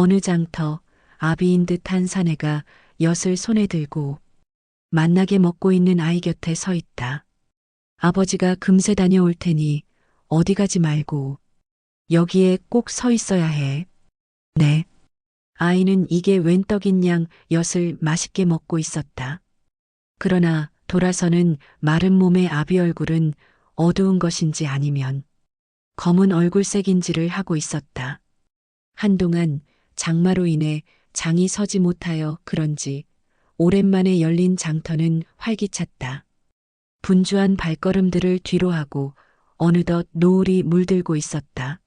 어느 장터 아비인 듯한 사내가 엿을 손에 들고 맛나게 먹고 있는 아이 곁에 서 있다. 아버지가 금세 다녀올 테니 어디 가지 말고 여기에 꼭 서 있어야 해. 네. 아이는 이게 웬 떡인 양 엿을 맛있게 먹고 있었다. 그러나 돌아서는 마른 몸의 아비 얼굴은 어두운 것인지 아니면 검은 얼굴색인지를 하고 있었다. 한동안 장마로 인해 장이 서지 못하여 그런지 오랜만에 열린 장터는 활기찼다. 분주한 발걸음들을 뒤로하고 어느덧 노을이 물들고 있었다.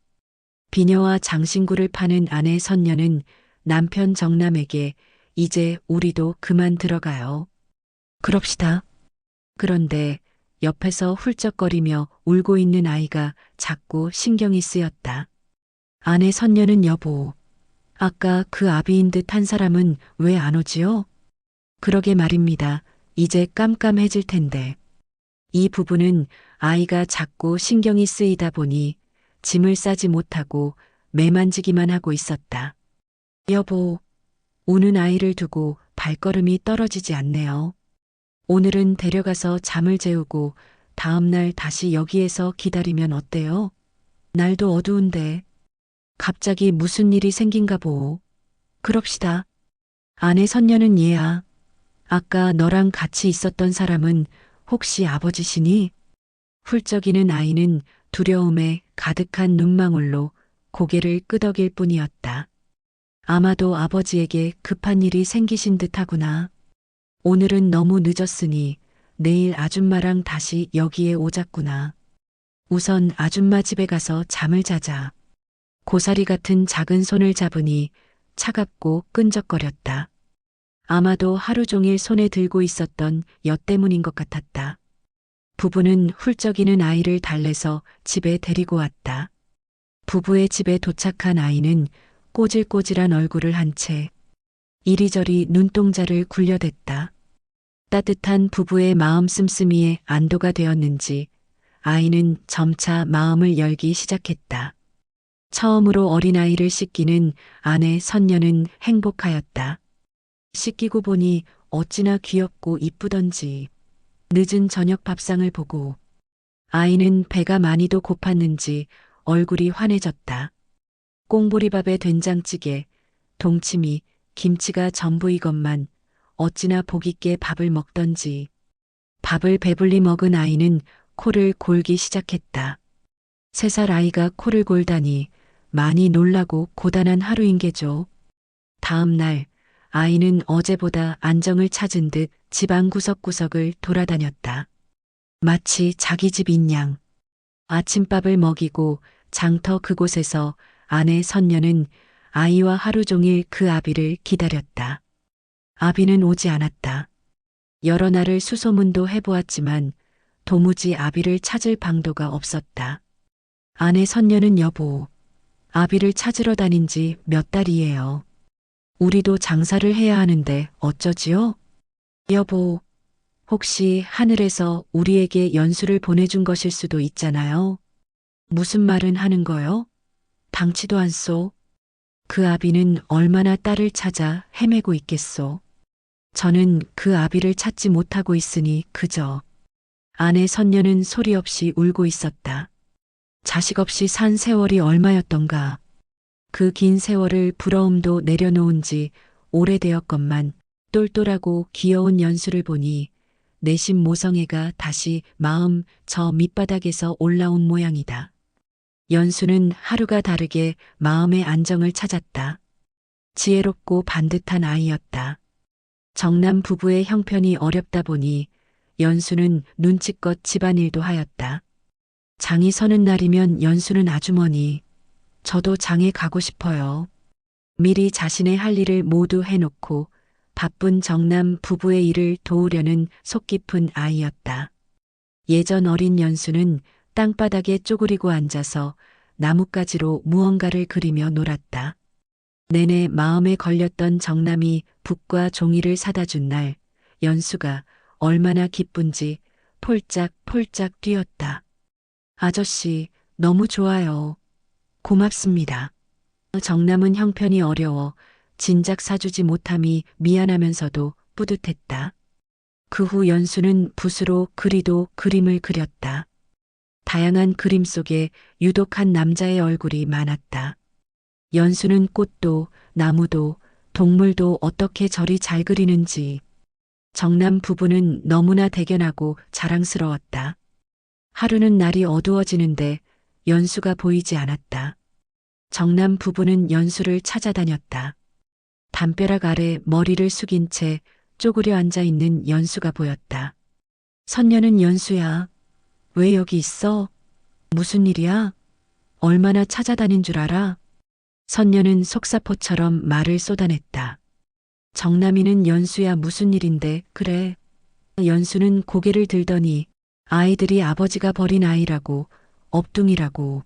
비녀와 장신구를 파는 아내 선녀는 남편 정남에게 이제 우리도 그만 들어가요. 그럽시다. 그런데 옆에서 훌쩍거리며 울고 있는 아이가 자꾸 신경이 쓰였다. 아내 선녀는 여보, 아까 그 아비인 듯 한 사람은 왜 안 오지요? 그러게 말입니다. 이제 깜깜해질 텐데. 이 부부는 아이가 자꾸 신경이 쓰이다 보니 짐을 싸지 못하고 매만지기만 하고 있었다. 여보, 우는 아이를 두고 발걸음이 떨어지지 않네요. 오늘은 데려가서 잠을 재우고 다음날 다시 여기에서 기다리면 어때요? 날도 어두운데 갑자기 무슨 일이 생긴가 보오. 그럽시다. 아내 선녀는 얘야. 아까 너랑 같이 있었던 사람은 혹시 아버지시니? 훌쩍이는 아이는 두려움에 가득한 눈망울로 고개를 끄덕일 뿐이었다. 아마도 아버지에게 급한 일이 생기신 듯하구나. 오늘은 너무 늦었으니 내일 아줌마랑 다시 여기에 오자꾸나. 우선 아줌마 집에 가서 잠을 자자. 고사리 같은 작은 손을 잡으니 차갑고 끈적거렸다. 아마도 하루 종일 손에 들고 있었던 엿 때문인 것 같았다. 부부는 훌쩍이는 아이를 달래서 집에 데리고 왔다. 부부의 집에 도착한 아이는 꼬질꼬질한 얼굴을 한 채 이리저리 눈동자를 굴려댔다. 따뜻한 부부의 마음 씀씀이에 안도가 되었는지 아이는 점차 마음을 열기 시작했다. 처음으로 어린아이를 씻기는 아내 선녀는 행복하였다. 씻기고 보니 어찌나 귀엽고 이쁘던지. 늦은 저녁 밥상을 보고 아이는 배가 많이도 고팠는지 얼굴이 환해졌다. 꽁보리밥에 된장찌개, 동치미, 김치가 전부이것만 어찌나 복있게 밥을 먹던지. 밥을 배불리 먹은 아이는 코를 골기 시작했다. 3살 아이가 코를 골다니 많이 놀라고 고단한 하루인 게죠. 다음 날 아이는 어제보다 안정을 찾은 듯 집안 구석구석을 돌아다녔다. 마치 자기 집인 양. 아침밥을 먹이고 장터 그곳에서 아내 선녀는 아이와 하루 종일 그 아비를 기다렸다. 아비는 오지 않았다. 여러 날을 수소문도 해보았지만 도무지 아비를 찾을 방도가 없었다. 아내 선녀는 여보, 아비를 찾으러 다닌 지 몇 달이에요. 우리도 장사를 해야 하는데 어쩌지요? 여보, 혹시 하늘에서 우리에게 연수를 보내준 것일 수도 있잖아요. 무슨 말은 하는 거요? 당치도 않소. 그 아비는 얼마나 딸을 찾아 헤매고 있겠소. 저는 그 아비를 찾지 못하고 있으니 그저. 아내 선녀는 소리 없이 울고 있었다. 자식 없이 산 세월이 얼마였던가. 그 긴 세월을 부러움도 내려놓은 지 오래되었건만 똘똘하고 귀여운 연수를 보니 내심 모성애가 다시 마음 저 밑바닥에서 올라온 모양이다. 연수는 하루가 다르게 마음의 안정을 찾았다. 지혜롭고 반듯한 아이였다. 정남 부부의 형편이 어렵다 보니 연수는 눈치껏 집안일도 하였다. 장이 서는 날이면 연수는 아주머니, 저도 장에 가고 싶어요. 미리 자신의 할 일을 모두 해놓고 바쁜 정남 부부의 일을 도우려는 속 깊은 아이였다. 예전 어린 연수는 땅바닥에 쪼그리고 앉아서 나뭇가지로 무언가를 그리며 놀았다. 내내 마음에 걸렸던 정남이 붓과 종이를 사다 준 날, 연수가 얼마나 기쁜지 폴짝폴짝 뛰었다. 아저씨, 너무 좋아요. 고맙습니다. 정남은 형편이 어려워 진작 사주지 못함이 미안하면서도 뿌듯했다. 그 후 연수는 붓으로 그리도 그림을 그렸다. 다양한 그림 속에 유독 한 남자의 얼굴이 많았다. 연수는 꽃도 나무도 동물도 어떻게 저리 잘 그리는지 정남 부부는 너무나 대견하고 자랑스러웠다. 하루는 날이 어두워지는데 연수가 보이지 않았다. 정남 부부는 연수를 찾아다녔다. 담벼락 아래 머리를 숙인 채 쪼그려 앉아 있는 연수가 보였다. 선녀는 연수야. 왜 여기 있어? 무슨 일이야? 얼마나 찾아다닌 줄 알아? 선녀는 속사포처럼 말을 쏟아냈다. 정남이는 연수야 무슨 일인데 그래. 연수는 고개를 들더니 아이들이 아버지가 버린 아이라고 업둥이라고.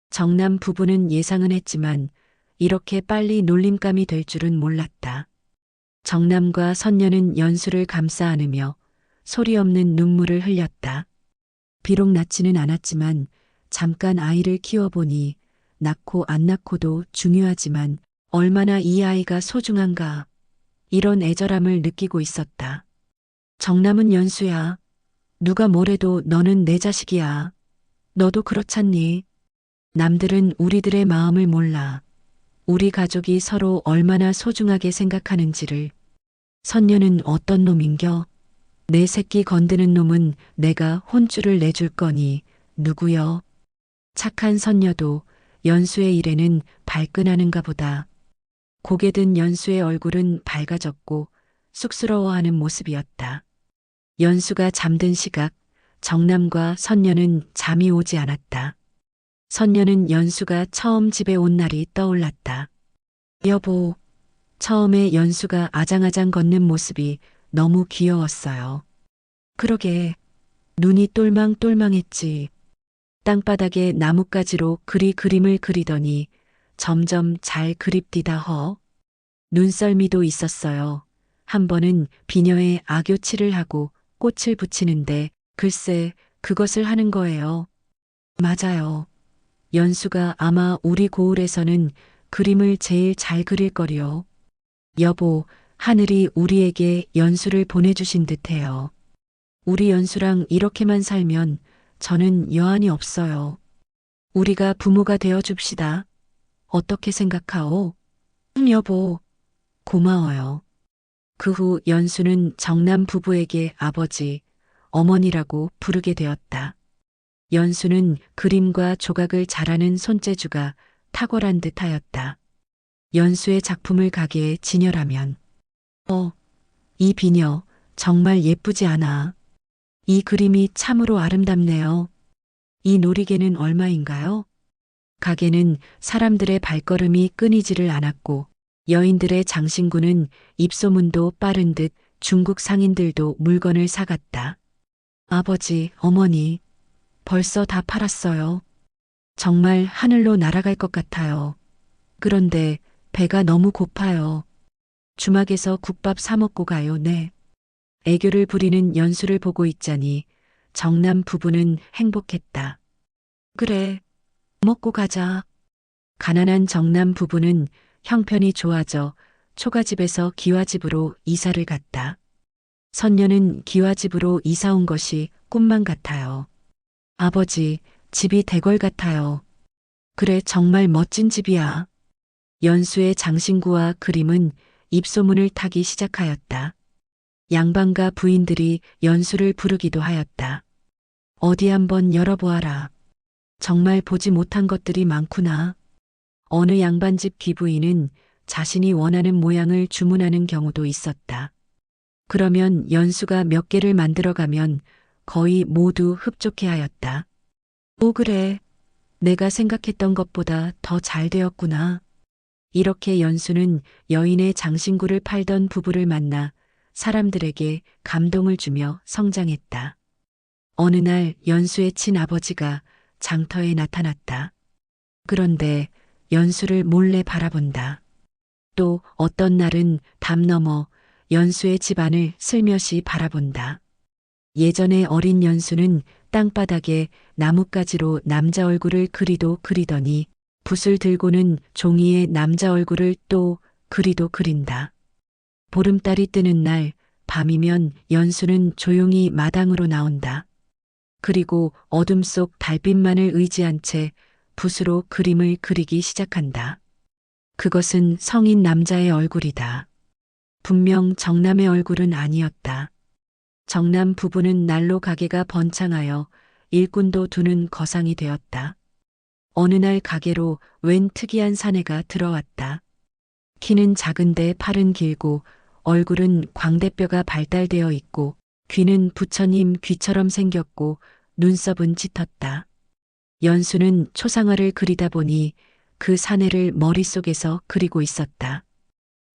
정남 부부는 예상은 했지만 이렇게 빨리 놀림감이 될 줄은 몰랐다. 정남과 선녀는 연수를 감싸 안으며 소리 없는 눈물을 흘렸다. 비록 낳지는 않았지만 잠깐 아이를 키워보니 낳고 안 낳고도 중요하지만 얼마나 이 아이가 소중한가. 이런 애절함을 느끼고 있었다. 정남은 연수야. 누가 뭐래도 너는 내 자식이야. 너도 그렇잖니. 남들은 우리들의 마음을 몰라. 우리 가족이 서로 얼마나 소중하게 생각하는지를. 선녀는 어떤 놈인겨? 내 새끼 건드는 놈은 내가 혼쭐을 내줄 거니 누구여? 착한 선녀도 연수의 일에는 발끈하는가 보다. 고개 든 연수의 얼굴은 밝아졌고 쑥스러워하는 모습이었다. 연수가 잠든 시각 정남과 선녀는 잠이 오지 않았다. 선녀는 연수가 처음 집에 온 날이 떠올랐다. 여보, 처음에 연수가 아장아장 걷는 모습이 너무 귀여웠어요. 그러게, 눈이 똘망똘망했지. 땅바닥에 나뭇가지로 그림을 그리더니 점점 잘 그립디다 허. 눈썰미도 있었어요. 한 번은 비녀에 악교칠을 하고 꽃을 붙이는데 글쎄 그것을 하는 거예요. 맞아요. 연수가 아마 우리 고을에서는 그림을 제일 잘 그릴 거리요. 여보, 하늘이 우리에게 연수를 보내주신 듯해요. 우리 연수랑 이렇게만 살면 저는 여한이 없어요. 우리가 부모가 되어 줍시다. 어떻게 생각하오? 여보, 고마워요. 그 후 연수는 정남 부부에게 아버지, 어머니라고 부르게 되었다. 연수는 그림과 조각을 잘하는 손재주가 탁월한 듯하였다. 연수의 작품을 가게에 진열하면 이 비녀 정말 예쁘지 않아. 이 그림이 참으로 아름답네요. 이 놀이개는 얼마인가요? 가게는 사람들의 발걸음이 끊이지를 않았고 여인들의 장신구는 입소문도 빠른 듯 중국 상인들도 물건을 사갔다. 아버지, 어머니, 벌써 다 팔았어요. 정말 하늘로 날아갈 것 같아요. 그런데 배가 너무 고파요. 주막에서 국밥 사 먹고 가요, 네. 애교를 부리는 연수를 보고 있자니 정남 부부는 행복했다. 그래, 먹고 가자. 가난한 정남 부부는 형편이 좋아져 초가집에서 기와집으로 이사를 갔다. 선녀는 기와집으로 이사 온 것이 꿈만 같아요. 아버지, 집이 대궐 같아요. 그래, 정말 멋진 집이야. 연수의 장신구와 그림은 입소문을 타기 시작하였다. 양반과 부인들이 연수를 부르기도 하였다. 어디 한번 열어보아라. 정말 보지 못한 것들이 많구나. 어느 양반집 귀부인은 자신이 원하는 모양을 주문하는 경우도 있었다. 그러면 연수가 몇 개를 만들어가면 거의 모두 흡족해하였다. 오, 그래. 내가 생각했던 것보다 더 잘 되었구나. 이렇게 연수는 여인의 장신구를 팔던 부부를 만나 사람들에게 감동을 주며 성장했다. 어느 날 연수의 친아버지가 장터에 나타났다. 그런데 연수를 몰래 바라본다. 또 어떤 날은 담 너머 연수의 집안을 슬며시 바라본다. 예전에 어린 연수는 땅바닥에 나뭇가지로 남자 얼굴을 그리도 그리더니 붓을 들고는 종이에 남자 얼굴을 또 그리도 그린다. 보름달이 뜨는 날 밤이면 연수는 조용히 마당으로 나온다. 그리고 어둠 속 달빛만을 의지한 채 붓으로 그림을 그리기 시작한다. 그것은 성인 남자의 얼굴이다. 분명 정남의 얼굴은 아니었다. 정남 부부는 날로 가게가 번창하여 일꾼도 두는 거상이 되었다. 어느 날 가게로 웬 특이한 사내가 들어왔다. 키는 작은데 팔은 길고 얼굴은 광대뼈가 발달되어 있고 귀는 부처님 귀처럼 생겼고 눈썹은 짙었다. 연수는 초상화를 그리다 보니 그 사내를 머릿속에서 그리고 있었다.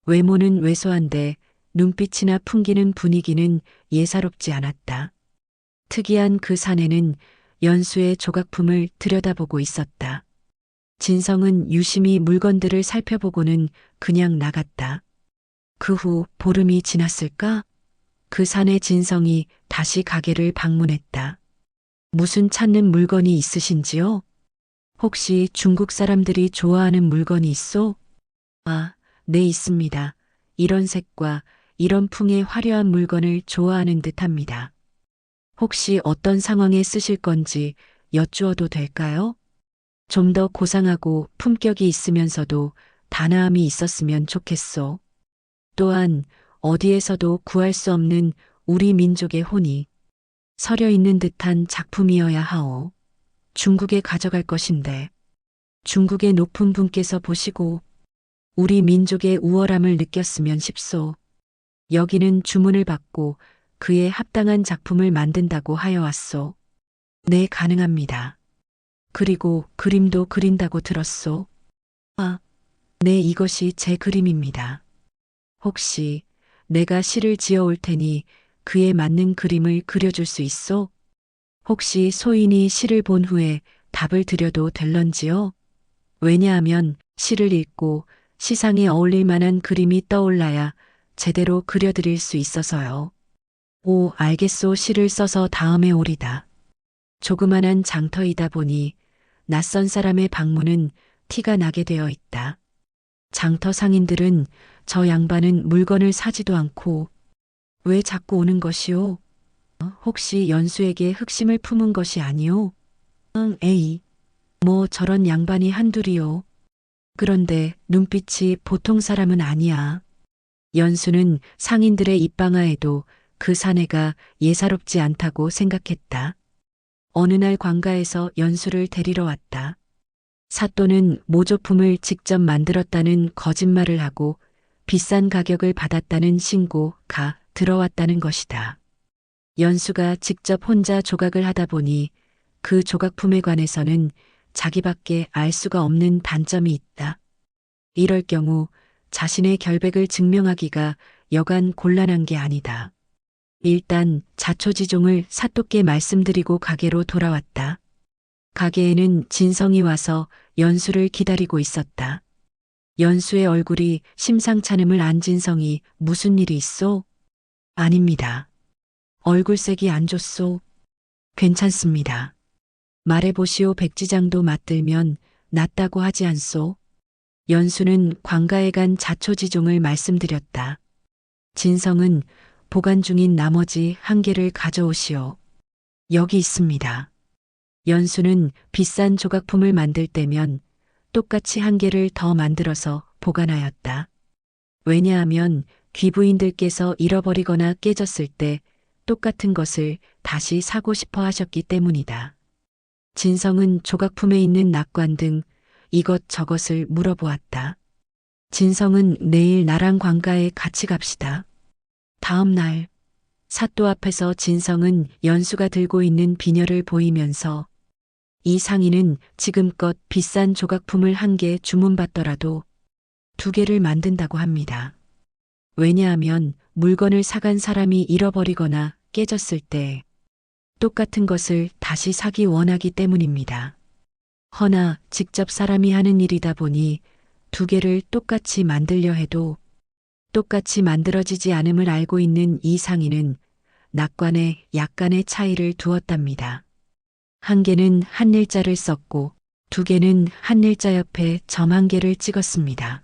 외모는 왜소한데 눈빛이나 풍기는 분위기는 예사롭지 않았다. 특이한 그 사내는 연수의 조각품을 들여다보고 있었다. 진성은 유심히 물건들을 살펴보고는 그냥 나갔다. 그 후 보름이 지났을까? 그 사내 진성이 다시 가게를 방문했다. 무슨 찾는 물건이 있으신지요? 혹시 중국 사람들이 좋아하는 물건이 있소? 아, 네, 있습니다. 이런 색과 이런 풍의 화려한 물건을 좋아하는 듯합니다. 혹시 어떤 상황에 쓰실 건지 여쭈어도 될까요? 좀 더 고상하고 품격이 있으면서도 단아함이 있었으면 좋겠소. 또한 어디에서도 구할 수 없는 우리 민족의 혼이 서려 있는 듯한 작품이어야 하오. 중국에 가져갈 것인데 중국의 높은 분께서 보시고 우리 민족의 우월함을 느꼈으면 싶소. 여기는 주문을 받고 그에 합당한 작품을 만든다고 하여 왔소. 네, 가능합니다. 그리고 그림도 그린다고 들었소. 아, 네, 이것이 제 그림입니다. 혹시 내가 시를 지어 올 테니 그에 맞는 그림을 그려줄 수 있소? 혹시 소인이 시를 본 후에 답을 드려도 될런지요? 왜냐하면 시를 읽고 시상에 어울릴 만한 그림이 떠올라야 제대로 그려드릴 수 있어서요. 오, 알겠소. 시를 써서 다음에 오리다. 조그만한 장터이다 보니 낯선 사람의 방문은 티가 나게 되어 있다. 장터 상인들은 저 양반은 물건을 사지도 않고 왜 자꾸 오는 것이오? 혹시 연수에게 흑심을 품은 것이 아니오? 응, 에이. 뭐 저런 양반이 한둘이오. 그런데 눈빛이 보통 사람은 아니야. 연수는 상인들의 입방아에도 그 사내가 예사롭지 않다고 생각했다. 어느 날 관가에서 연수를 데리러 왔다. 사또는 모조품을 직접 만들었다는 거짓말을 하고 비싼 가격을 받았다는 신고가 들어왔다는 것이다. 연수가 직접 혼자 조각을 하다 보니 그 조각품에 관해서는 자기밖에 알 수가 없는 단점이 있다. 이럴 경우 자신의 결백을 증명하기가 여간 곤란한 게 아니다. 일단 자초지종을 사또께 말씀드리고 가게로 돌아왔다. 가게에는 진성이 와서 연수를 기다리고 있었다. 연수의 얼굴이 심상찮음을 안. 진성이 무슨 일이 있소? 아닙니다. 얼굴색이 안 좋소. 괜찮습니다. 말해보시오. 백지장도 맞들면 낫다고 하지 않소? 연수는 관가에 간 자초지종을 말씀드렸다. 진성은 보관 중인 나머지 한 개를 가져오시오. 여기 있습니다. 연수는 비싼 조각품을 만들 때면 똑같이 한 개를 더 만들어서 보관하였다. 왜냐하면 귀부인들께서 잃어버리거나 깨졌을 때 똑같은 것을 다시 사고 싶어 하셨기 때문이다. 진성은 조각품에 있는 낙관 등 이것저것을 물어보았다. 진성은 내일 나랑 관가에 같이 갑시다. 다음 날 사또 앞에서 진성은 연수가 들고 있는 비녀를 보이면서 이 상인은 지금껏 비싼 조각품을 한 개 주문받더라도 두 개를 만든다고 합니다. 왜냐하면 물건을 사간 사람이 잃어버리거나 깨졌을 때 똑같은 것을 다시 사기 원하기 때문입니다. 허나 직접 사람이 하는 일이다 보니 두 개를 똑같이 만들려 해도 똑같이 만들어지지 않음을 알고 있는 이 상인은 낙관에 약간의 차이를 두었답니다. 한 개는 한 일자를 썼고 두 개는 한 일자 옆에 점 한 개를 찍었습니다.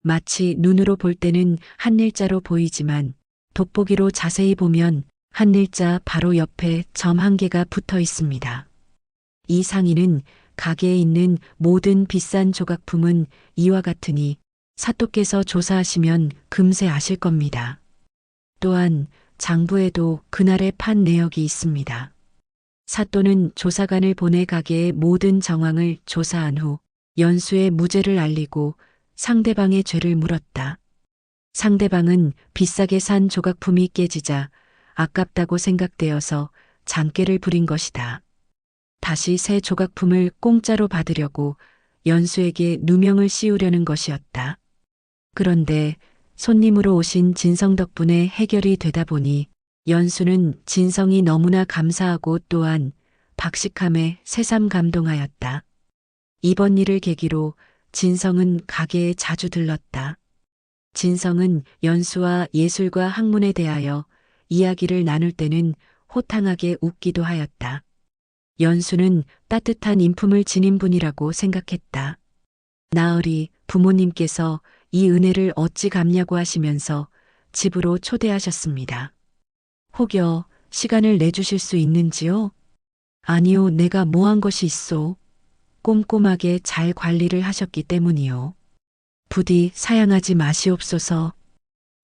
마치 눈으로 볼 때는 한 일자로 보이지만 돋보기로 자세히 보면 한 일자 바로 옆에 점 한 개가 붙어 있습니다. 이 상인은 가게에 있는 모든 비싼 조각품은 이와 같으니 사또께서 조사하시면 금세 아실 겁니다. 또한 장부에도 그날의 판 내역이 있습니다. 사또는 조사관을 보내 가게의 모든 정황을 조사한 후 연수의 무죄를 알리고 상대방의 죄를 물었다. 상대방은 비싸게 산 조각품이 깨지자 아깝다고 생각되어서 장꾀를 부린 것이다. 다시 새 조각품을 공짜로 받으려고 연수에게 누명을 씌우려는 것이었다. 그런데 손님으로 오신 진성 덕분에 해결이 되다 보니 연수는 진성이 너무나 감사하고 또한 박식함에 새삼 감동하였다. 이번 일을 계기로 진성은 가게에 자주 들렀다. 진성은 연수와 예술과 학문에 대하여 이야기를 나눌 때는 호탕하게 웃기도 하였다. 연수는 따뜻한 인품을 지닌 분이라고 생각했다. 나으리 부모님께서 이 은혜를 어찌 갚냐고 하시면서 집으로 초대하셨습니다. 혹여 시간을 내주실 수 있는지요? 아니요, 내가 뭐 한 것이 있소. 꼼꼼하게 잘 관리를 하셨기 때문이요. 부디 사양하지 마시옵소서.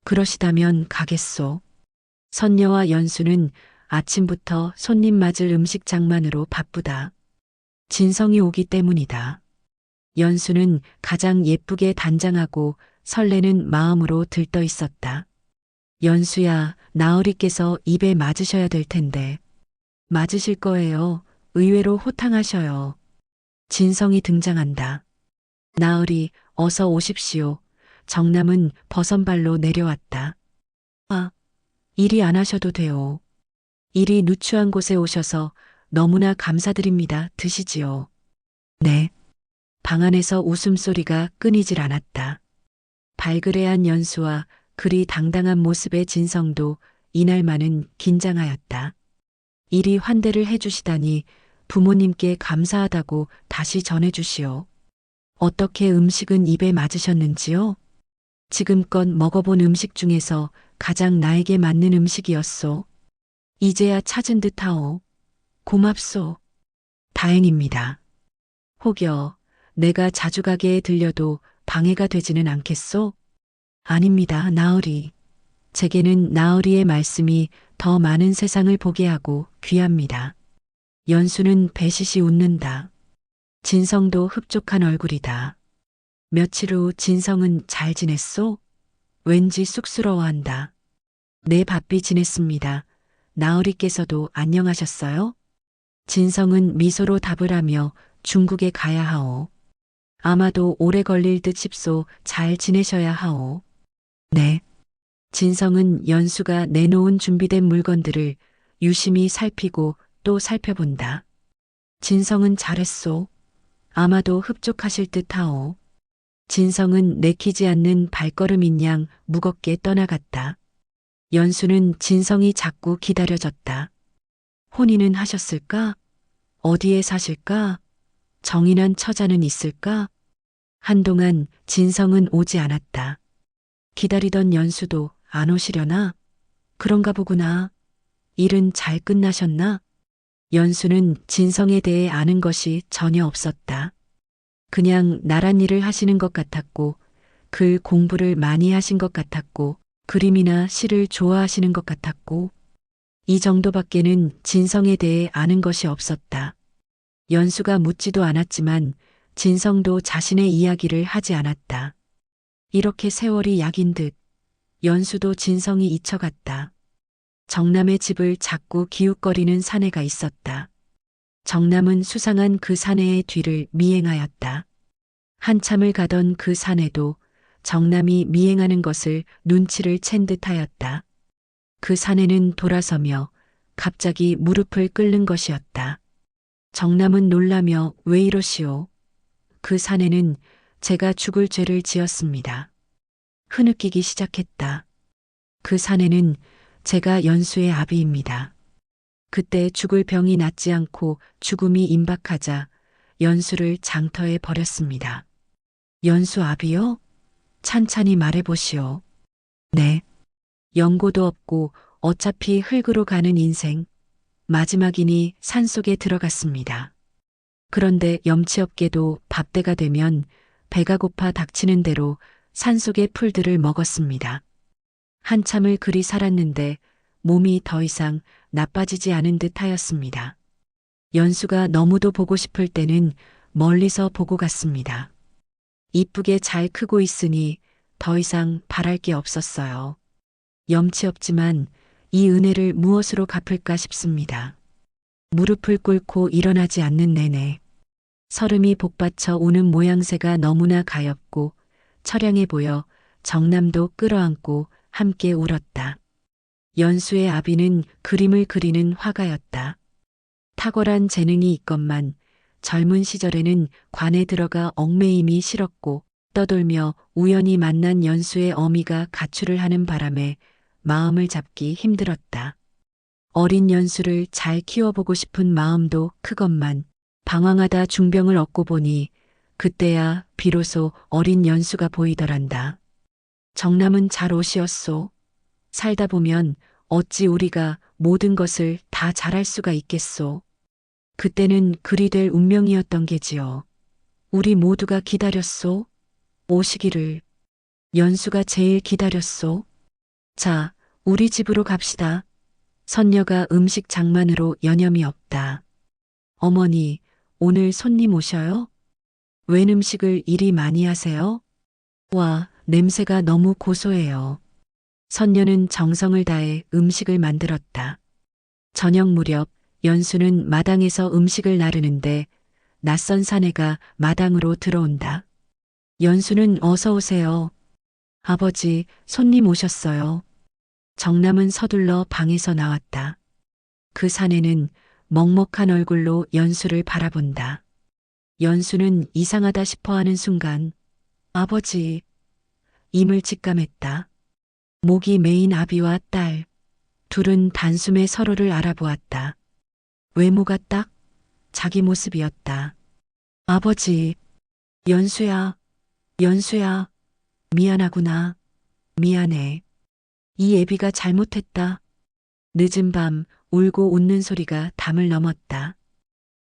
그러시다면 가겠소. 선녀와 연수는 아침부터 손님 맞을 음식 장만으로 바쁘다. 진성이 오기 때문이다. 연수는 가장 예쁘게 단장하고 설레는 마음으로 들떠 있었다. 연수야, 나으리께서 입에 맞으셔야 될 텐데. 맞으실 거예요. 의외로 호탕하셔요. 진성이 등장한다. 나으리, 어서 오십시오. 정남은 버선발로 내려왔다. 아, 일이 안 하셔도 돼요. 일이 누추한 곳에 오셔서 너무나 감사드립니다. 드시지요. 네. 방 안에서 웃음소리가 끊이질 않았다. 발그레한 연수와 그리 당당한 모습의 진성도 이날만은 긴장하였다. 이리 환대를 해주시다니 부모님께 감사하다고 다시 전해주시오. 어떻게 음식은 입에 맞으셨는지요? 지금껏 먹어본 음식 중에서 가장 나에게 맞는 음식이었소. 이제야 찾은 듯하오. 고맙소. 다행입니다. 혹여 내가 자주 가게에 들려도 방해가 되지는 않겠소? 아닙니다, 나으리. 제게는 나으리의 말씀이 더 많은 세상을 보게 하고 귀합니다. 연수는 배시시 웃는다. 진성도 흡족한 얼굴이다. 며칠 후 진성은 잘 지냈소? 왠지 쑥스러워한다. 네, 바삐 지냈습니다. 나으리께서도 안녕하셨어요? 진성은 미소로 답을 하며 중국에 가야 하오. 아마도 오래 걸릴 듯 싶소. 잘 지내셔야 하오. 네. 진성은 연수가 내놓은 준비된 물건들을 유심히 살피고 또 살펴본다. 진성은 잘했소. 아마도 흡족하실 듯하오. 진성은 내키지 않는 발걸음인 양 무겁게 떠나갔다. 연수는 진성이 자꾸 기다려졌다. 혼인은 하셨을까? 어디에 사실까? 정인한 처자는 있을까? 한동안 진성은 오지 않았다. 기다리던 연수도 안 오시려나? 그런가 보구나. 일은 잘 끝나셨나? 연수는 진성에 대해 아는 것이 전혀 없었다. 그냥 나란 일을 하시는 것 같았고, 글 공부를 많이 하신 것 같았고, 그림이나 시를 좋아하시는 것 같았고, 이 정도밖에는 진성에 대해 아는 것이 없었다. 연수가 묻지도 않았지만 진성도 자신의 이야기를 하지 않았다. 이렇게 세월이 약인 듯 연수도 진성이 잊혀갔다. 정남의 집을 자꾸 기웃거리는 사내가 있었다. 정남은 수상한 그 사내의 뒤를 미행하였다. 한참을 가던 그 사내도 정남이 미행하는 것을 눈치를 챈 듯하였다. 그 사내는 돌아서며 갑자기 무릎을 꿇는 것이었다. 정남은 놀라며 왜 이러시오? 그 사내는 제가 죽을 죄를 지었습니다. 흐느끼기 시작했다. 그 사내는 제가 연수의 아비입니다. 그때 죽을 병이 낫지 않고 죽음이 임박하자 연수를 장터에 버렸습니다. 연수 아비요? 찬찬히 말해보시오. 네. 연고도 없고 어차피 흙으로 가는 인생. 마지막이니 산속에 들어갔습니다. 그런데 염치 없게도 밥때가 되면 배가 고파 닥치는 대로 산속의 풀들을 먹었습니다. 한참을 그리 살았는데 몸이 더 이상 나빠지지 않은 듯 하였습니다. 연수가 너무도 보고 싶을 때는 멀리서 보고 갔습니다. 이쁘게 잘 크고 있으니 더 이상 바랄 게 없었어요. 염치 없지만 이 은혜를 무엇으로 갚을까 싶습니다. 무릎을 꿇고 일어나지 않는 내내 설음이 복받쳐 오는 모양새가 너무나 가엾고 처량해 보여 정남도 끌어안고 함께 울었다. 연수의 아비는 그림을 그리는 화가였다. 탁월한 재능이 있건만 젊은 시절에는 관에 들어가 얽매임이 싫었고 떠돌며 우연히 만난 연수의 어미가 가출을 하는 바람에 마음을 잡기 힘들었다. 어린 연수를 잘 키워보고 싶은 마음도 크건만 방황하다 중병을 얻고 보니 그때야 비로소 어린 연수가 보이더란다. 정남은 잘 오시었소. 살다 보면 어찌 우리가 모든 것을 다 잘할 수가 있겠소. 그때는 그리 될 운명이었던 게지요. 우리 모두가 기다렸소. 오시기를. 연수가 제일 기다렸소. 자, 우리 집으로 갑시다. 선녀가 음식 장만으로 여념이 없다. 어머니, 오늘 손님 오셔요? 웬 음식을 이리 많이 하세요? 와, 냄새가 너무 고소해요. 선녀는 정성을 다해 음식을 만들었다. 저녁 무렵 연수는 마당에서 음식을 나르는데 낯선 사내가 마당으로 들어온다. 연수는 어서 오세요. 아버지, 손님 오셨어요. 정남은 서둘러 방에서 나왔다. 그 사내는 먹먹한 얼굴로 연수를 바라본다. 연수는 이상하다 싶어하는 순간 아버지, 임을 직감했다. 목이 메인 아비와 딸, 둘은 단숨에 서로를 알아보았다. 외모가 딱 자기 모습이었다. 아버지, 연수야, 연수야, 미안하구나, 미안해. 이 애비가 잘못했다. 늦은 밤 울고 웃는 소리가 담을 넘었다.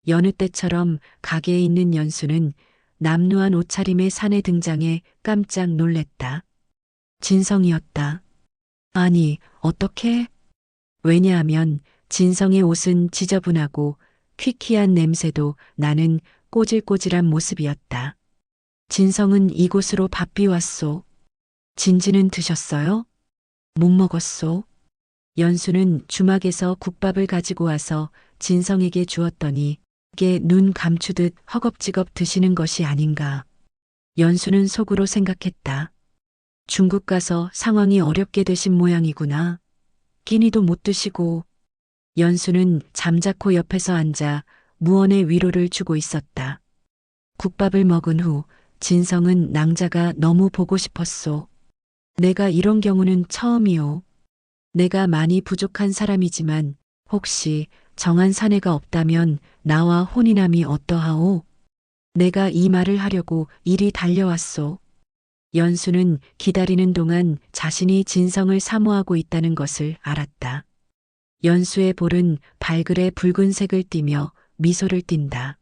여느 때처럼 가게에 있는 연수는 남루한 옷차림의 사내 등장에 깜짝 놀랬다. 진성이었다. 아니, 어떻게? 왜냐하면 진성의 옷은 지저분하고 퀴퀴한 냄새도 나는 꼬질꼬질한 모습이었다. 진성은 이곳으로 밥비 왔소. 진지는 드셨어요? 못 먹었소. 연수는 주막에서 국밥을 가지고 와서 진성에게 주었더니 이게 눈 감추듯 허겁지겁 드시는 것이 아닌가. 연수는 속으로 생각했다. 중국 가서 상황이 어렵게 되신 모양이구나. 끼니도 못 드시고. 연수는 잠자코 옆에서 앉아 무언의 위로를 주고 있었다. 국밥을 먹은 후 진성은 낭자가 너무 보고 싶었소. 내가 이런 경우는 처음이오. 내가 많이 부족한 사람이지만 혹시 정한 사내가 없다면 나와 혼인함이 어떠하오? 내가 이 말을 하려고 이리 달려왔소. 연수는 기다리는 동안 자신이 진성을 사모하고 있다는 것을 알았다. 연수의 볼은 발그레 붉은색을 띠며 미소를 띈다.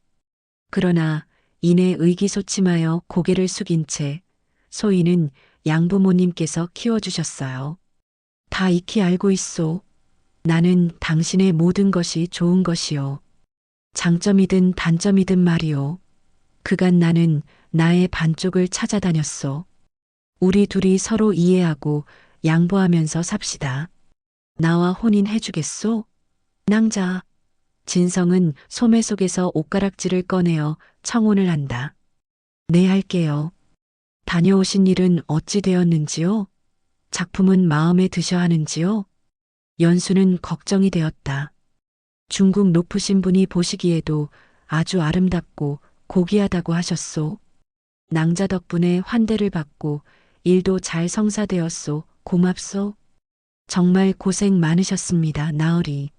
그러나 이내 의기소침하여 고개를 숙인 채 소희는 양부모님께서 키워주셨어요. 다 익히 알고 있소. 나는 당신의 모든 것이 좋은 것이요. 장점이든 단점이든 말이오. 그간 나는 나의 반쪽을 찾아다녔소. 우리 둘이 서로 이해하고 양보하면서 삽시다. 나와 혼인해주겠소? 낭자. 진성은 소매 속에서 옷가락질을 꺼내어 청혼을 한다. 네, 할게요. 다녀오신 일은 어찌 되었는지요? 작품은 마음에 드셔 하는지요? 연수는 걱정이 되었다. 중국 높으신 분이 보시기에도 아주 아름답고 고귀하다고 하셨소. 낭자 덕분에 환대를 받고 일도 잘 성사되었소. 고맙소. 정말 고생 많으셨습니다, 나으리.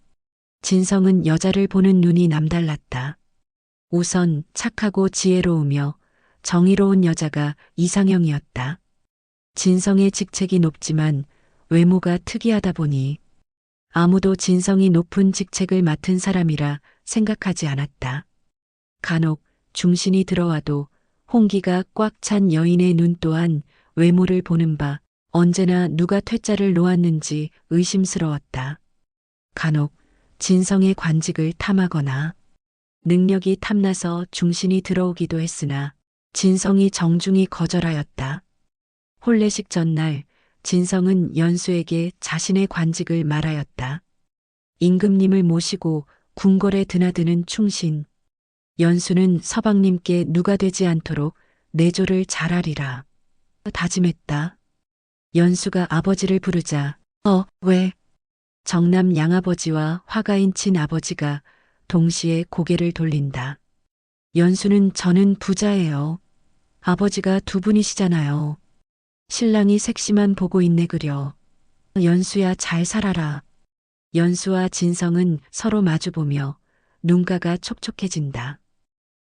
진성은 여자를 보는 눈이 남달랐다. 우선 착하고 지혜로우며 정의로운 여자가 이상형이었다. 진성의 직책이 높지만 외모가 특이하다 보니 아무도 진성이 높은 직책을 맡은 사람이라 생각하지 않았다. 간혹 중신이 들어와도 홍기가 꽉 찬 여인의 눈 또한 외모를 보는 바 언제나 누가 퇴짜를 놓았는지 의심스러웠다. 간혹 진성의 관직을 탐하거나 능력이 탐나서 중신이 들어오기도 했으나 진성이 정중히 거절하였다. 혼례식 전날 진성은 연수에게 자신의 관직을 말하였다. 임금님을 모시고 궁궐에 드나드는 충신. 연수는 서방님께 누가 되지 않도록 내조를 잘하리라 다짐했다. 연수가 아버지를 부르자 왜? 정남 양아버지와 화가인 친아버지가 동시에 고개를 돌린다. 연수는 저는 부자예요. 아버지가 두 분이시잖아요. 신랑이 색시만 보고 있네 그려. 연수야 잘 살아라. 연수와 진성은 서로 마주보며 눈가가 촉촉해진다.